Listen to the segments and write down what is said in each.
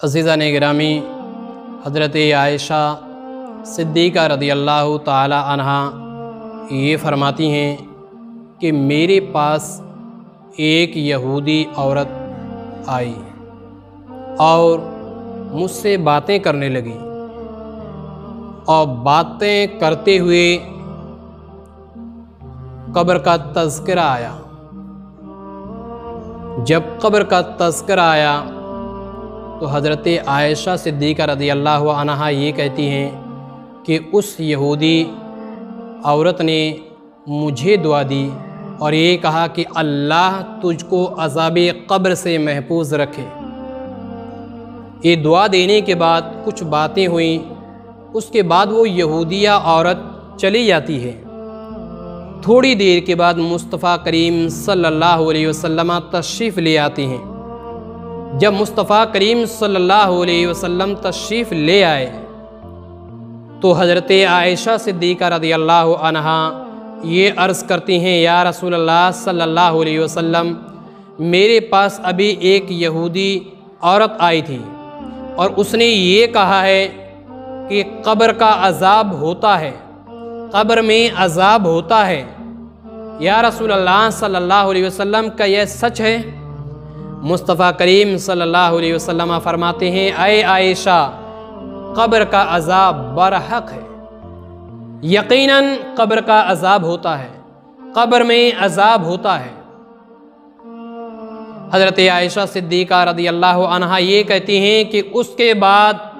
अज़ीज़ान गिरामी, हज़रत आयशा सिद्दीक़ा रज़ियल्लाहु ताला अन्हा ये फ़रमाती हैं कि मेरे पास एक यहूदी औरत आई और मुझसे बातें करने लगी और बातें करते हुए कब्र का तज़किरा आया। जब कब्र का तज़किरा आया तो हज़रत आयशा सिद्दीक़ा रज़ियल्लाहु अन्हा ये कहती हैं कि उस यहूदी औरत ने मुझे दुआ दी और ये कहा कि अल्लाह तुझको अज़ाबे क़ब्र से महफूज रखे। ये दुआ देने के बाद कुछ बातें हुई, उसके बाद वो यहूदिया औरत चली जाती है। थोड़ी देर के बाद मुस्तफ़ा करीम सल्लल्लाहु अलैहि वसल्लम तशरीफ़ ले आते हैं। जब मुस्तफ़ा करीम सल्लल्लाहु अलैहि वसल्लम तशरीफ़ ले आए तो हज़रत आयशा सिद्दीक़ा रज़ियल्लाहु अन्हा ये अर्ज़ करती हैं, या रसूलल्लाह सल्लल्लाहु अलैहि वसल्लम, मेरे पास अभी एक यहूदी औरत आई थी और उसने ये कहा है कि कब्र का अज़ाब होता है, कब्र में अज़ाब होता है। या रसूलल्लाह सल्लल्लाहु अलैहि वसल्लम, क्या यह सच है? मुस्तफ़ा करीम सल्लल्लाहु अलैहि वसल्लम फरमाते हैं, ऐ आयशा, कब्र का अज़ाब बरहक है, यकीनन कब्र का अज़ाब होता है, कब्र में अज़ाब होता है। हज़रत आयशा सिद्दीक़ा रज़ियल्लाहु अन्हा ये कहती हैं कि उसके बाद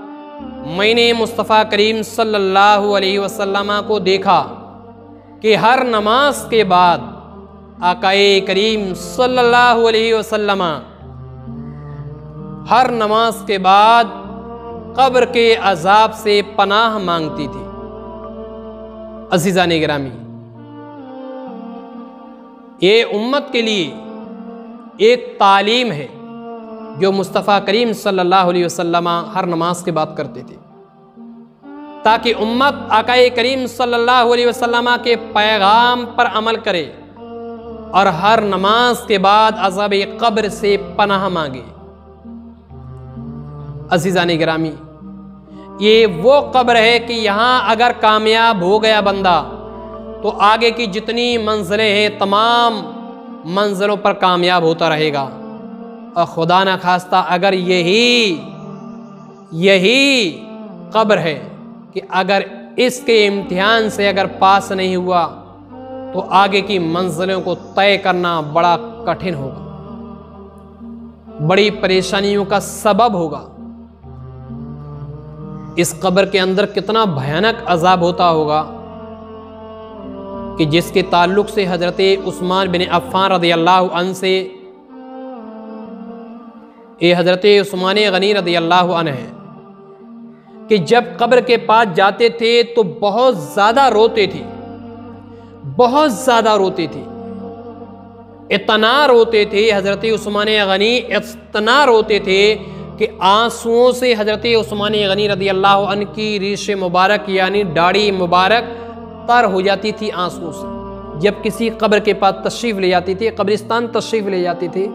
मैंने मुस्तफ़ा करीम सल्लल्लाहु अलैहि वसल्लम को देखा कि हर नमाज के बाद आकाए करीम सल्लल्लाहु अलैहि वसल्लम हर नमाज के बाद कब्र के अज़ाब से पनाह मांगती थी। अज़ीज़ान गिरामी, ये उम्मत के लिए एक तालीम है जो मुस्तफ़ा करीम सल्लल्लाहु अलैहि वसल्लम हर नमाज के बाद करते थे, ताकि उम्मत आकाए करीम सल्लल्लाहु अलैहि वसल्लम के पैगाम पर अमल करे और हर नमाज के बाद अज़ाब क़ब्र से पनाह मांगे। अज़ीज़ान गिरामी, ये वो कब्र है कि यहाँ अगर कामयाब हो गया बंदा तो आगे की जितनी मंजिलें हैं तमाम मंजिलों पर कामयाब होता रहेगा। और खुदा न खास्ता अगर यही कब्र है कि अगर इसके इम्तिहान से अगर पास नहीं हुआ तो आगे की मंजिलों को तय करना बड़ा कठिन होगा, बड़ी परेशानियों का सबब होगा। इस कब्र के अंदर कितना भयानक अजाब होता होगा कि जिसके ताल्लुक से हजरत उस्मान बिन अफ़्फ़ान रज़ियल्लाहु अन्हु से ये हजरत उस्मान गनी रज़ियल्लाहु अन्हु है कि जब कब्र के पास जाते थे तो बहुत ज़्यादा रोते थे, बहुत ज़्यादा रोते थे, इतना रोते थे हजरत उस्मान गनी, इतना रोते थे कि आंसुओं से हजरत उस्मान गनी रज़ियल्लाहु अन्हु की रीश मुबारक यानी दाढ़ी मुबारक तर हो जाती थी आंसुओं से। जब किसी कब्र के पास तशरीफ़ ले जाती थी, कब्रिस्तान तशरीफ़ ले जाते थे,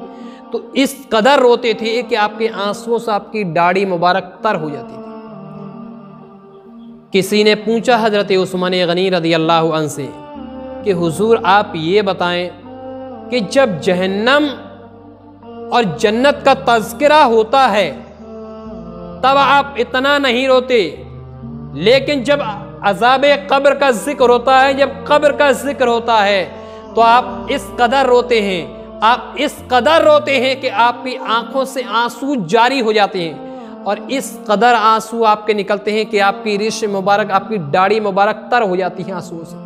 तो इस कदर रोते थे कि आपके आंसुओं से आपकी दाढ़ी मुबारक तर हो जाती थी। किसी ने पूछा हजरत उस्मान गनी रज़ियल्लाहु अन्हु से कि हुजूर आप ये बताएं कि जब जहन्नम और जन्नत का तज़किरा होता है तब आप इतना नहीं रोते, लेकिन जब अज़ाबे क़ब्र का जिक्र होता है, जब कब्र का जिक्र होता है तो आप इस कदर रोते हैं, आप इस कदर रोते हैं कि आपकी आंखों से आंसू जारी हो जाते हैं और इस कदर आंसू आपके निकलते हैं कि आपकी रीश मुबारक, आपकी दाढ़ी मुबारक तर हो जाती है आंसुओं से।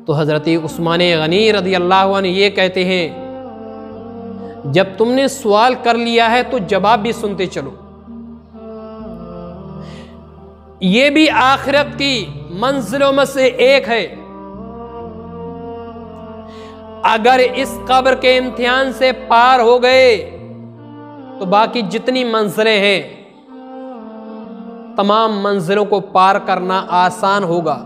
तो हज़रत उस्मान गनी रज़ियल्लाहु अन्हु ये कहते हैं, जब तुमने सवाल कर लिया है तो जवाब भी सुनते चलो। ये भी आखिरत की मंजिलों में से एक है। अगर इस कब्र के इम्तिहान से पार हो गए तो बाकी जितनी मंजिलें हैं तमाम मंजिलों को पार करना आसान होगा।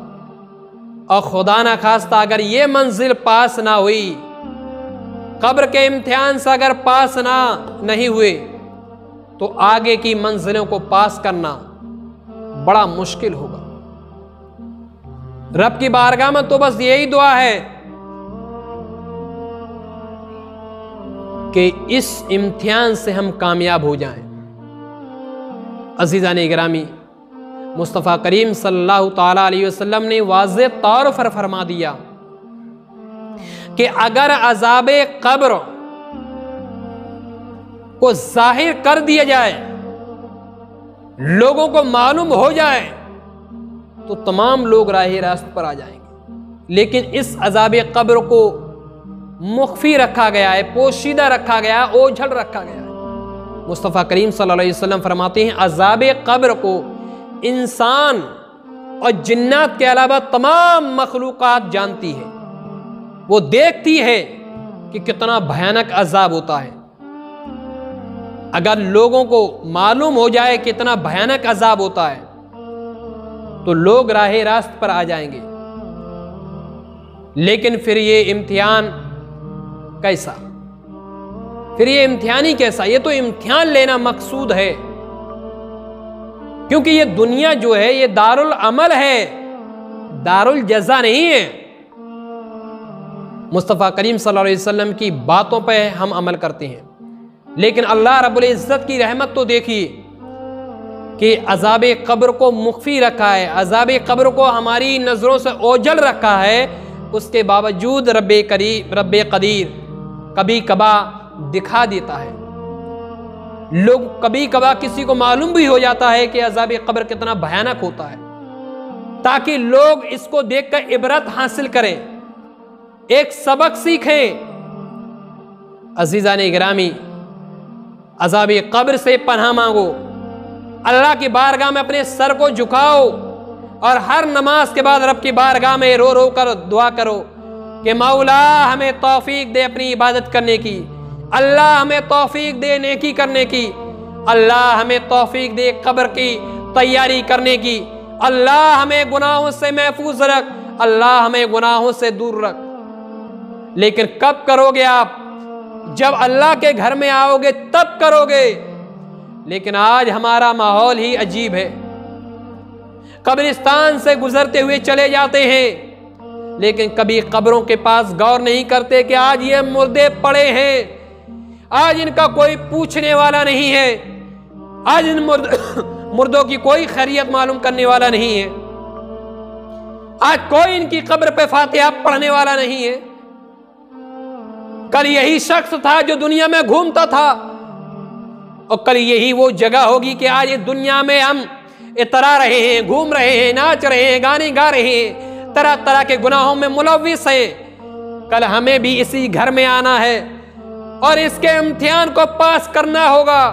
और खुदा ना खास्ता अगर ये मंजिल पास ना हुई, कब्र के इम्तिहान से अगर पास नहीं हुए तो आगे की मंजिलों को पास करना बड़ा मुश्किल होगा। रब की बारगाह में तो बस यही दुआ है कि इस इम्तिहान से हम कामयाब हो जाएं। अज़ीज़ान गिरामी, मुस्तफ़ा करीम सल्लल्लाहु ताला अलैहि वसल्लम ने वाज़ेह तौर पर फरमा दिया कि अगर अज़ाबे कब्र को जाहिर कर दिया जाए, लोगों को मालूम हो जाए, तो तमाम लोग राह रास्त पर आ जाएंगे। लेकिन इस अज़ाबे कब्र को मुख्फी रखा गया है, पोशीदा रखा गया है, ओझल रखा गया है। मुस्तफ़ा करीम सल्लल्लाहु अलैहि वसल्लम फरमाते हैं अज़ाबे कब्र को इंसान और जिन्नात के अलावा तमाम मखलूक़ात जानती है, वो देखती है कि कितना भयानक अज़ाब होता है। अगर लोगों को मालूम हो जाए कितना भयानक अज़ाब होता है तो लोग राह रास्त पर आ जाएंगे। लेकिन फिर ये इम्तिहान कैसा, फिर ये इम्तिहान ही कैसा? ये तो इम्तिहान लेना मकसूद है, क्योंकि ये दुनिया जो है ये दारुल अमल है, दारुल जज़ा नहीं है। मुस्तफ़ा करीम सल्लल्लाहु अलैहि वसल्लम की बातों पे हम अमल करते हैं, लेकिन अल्लाह रब्बुल इज़्ज़त की रहमत तो देखिए कि अज़ाबे कब्र को मुख्फी रखा है, अज़ाबे कब्र को हमारी नज़रों से ओझल रखा है। उसके बावजूद रब्बे कदीर कभी कबा दिखा देता है। लोग कभी कबा किसी को मालूम भी हो जाता है कि अज़ाबे कब्र कितना भयानक होता है, ताकि लोग इसको देखकर इबरत हासिल करें, एक सबक सीखें। अज़ीज़ान गिरामी, अज़ाबे कब्र से पनाह मांगो, अल्लाह की बारगाह में अपने सर को झुकाओ और हर नमाज के बाद रब की बारगाह में रो रो कर दुआ करो कि मौला हमें तौफीक दे अपनी इबादत करने की, अल्लाह हमें तौफीक दे नेकी करने की, अल्लाह हमें तौफीक दे कब्र की तैयारी करने की, अल्लाह हमें गुनाहों से महफूज रख, अल्लाह हमें गुनाहों से दूर रख। लेकिन कब करोगे आप? जब अल्लाह के घर में आओगे तब करोगे। लेकिन आज हमारा माहौल ही अजीब है, कब्रिस्तान से गुजरते हुए चले जाते हैं, लेकिन कभी कब्रों के पास गौर नहीं करते कि आज ये मुर्दे पड़े हैं, आज इनका कोई पूछने वाला नहीं है, आज इन मुर्दों की कोई खैरियत मालूम करने वाला नहीं है, आज कोई इनकी कब्र पे फातिहा पढ़ने वाला नहीं है। कल यही शख्स था जो दुनिया में घूमता था, और कल यही वो जगह होगी कि आज ये दुनिया में हम इतरा रहे हैं, घूम रहे हैं, नाच रहे हैं, गाने गा रहे हैं, तरह तरह के गुनाहों में मुलव्विस हैं। कल हमें भी इसी घर में आना है और इसके इम्तिहान को पास करना होगा।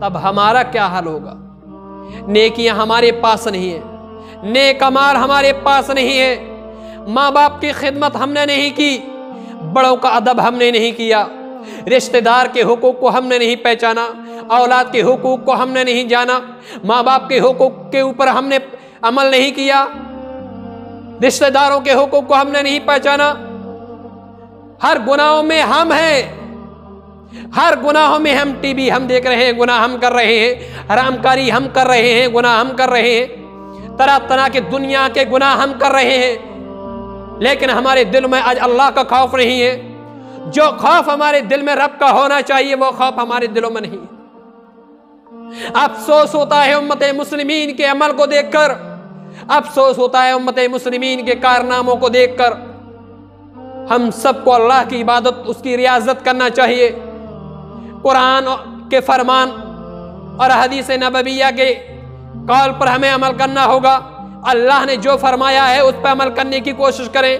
तब हमारा क्या हाल होगा? नेकियां हमारे पास नहीं है, नेक अमाल हमारे पास नहीं है, माँ बाप की खिदमत हमने नहीं की, बड़ों का अदब हमने नहीं किया, रिश्तेदार के हुकूक को हमने नहीं पहचाना, औलाद के हुकूक को हमने नहीं जाना, माँ बाप के हुकूक के ऊपर हमने अमल नहीं किया, रिश्तेदारों के हुकूक को हमने नहीं पहचाना। हर गुनाहों में हम हैं, हर गुनाहों में हम टीवी हम देख रहे हैं, गुनाह हम कर रहे हैं, हरामकारी हम कर रहे हैं, गुनाह हम कर रहे हैं, तरह तरह के दुनिया के गुनाह हम कर रहे हैं। लेकिन हमारे दिल में आज अल्लाह का खौफ नहीं है। जो खौफ हमारे दिल में रब का होना चाहिए वो खौफ हमारे दिलों में नहीं है। अफसोस होता है उम्मत मुस्लिमीन के अमल को देखकर, अफसोस होता है उम्मत मुस्लिमीन के कारनामों को देखकर। हम सबको अल्लाह की इबादत, उसकी रियाजत करना चाहिए। कुरान के फरमान और हदीस नबविया के कौल पर हमें अमल करना होगा। अल्लाह ने जो फरमाया है उस पर अमल करने की कोशिश करें।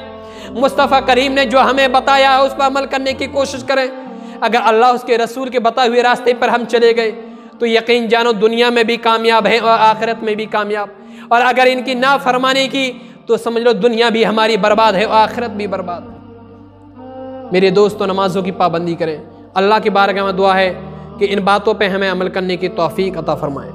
मुस्तफ़ा करीम ने जो हमें बताया है उस पर अमल करने की कोशिश करें। अगर अल्लाह उसके रसूल के बताए हुए रास्ते पर हम चले गए तो यकीन जानो दुनिया में भी कामयाब है और आखिरत में भी कामयाब। और अगर इनकी ना फरमाने की तो समझ लो दुनिया भी हमारी बर्बाद है और आखिरत भी बर्बाद है। मेरे दोस्तों, नमाजों की पाबंदी करें। अल्लाह की बारगाह में दुआ है कि इन बातों पे हमें अमल करने की तौफीक अता फरमाए।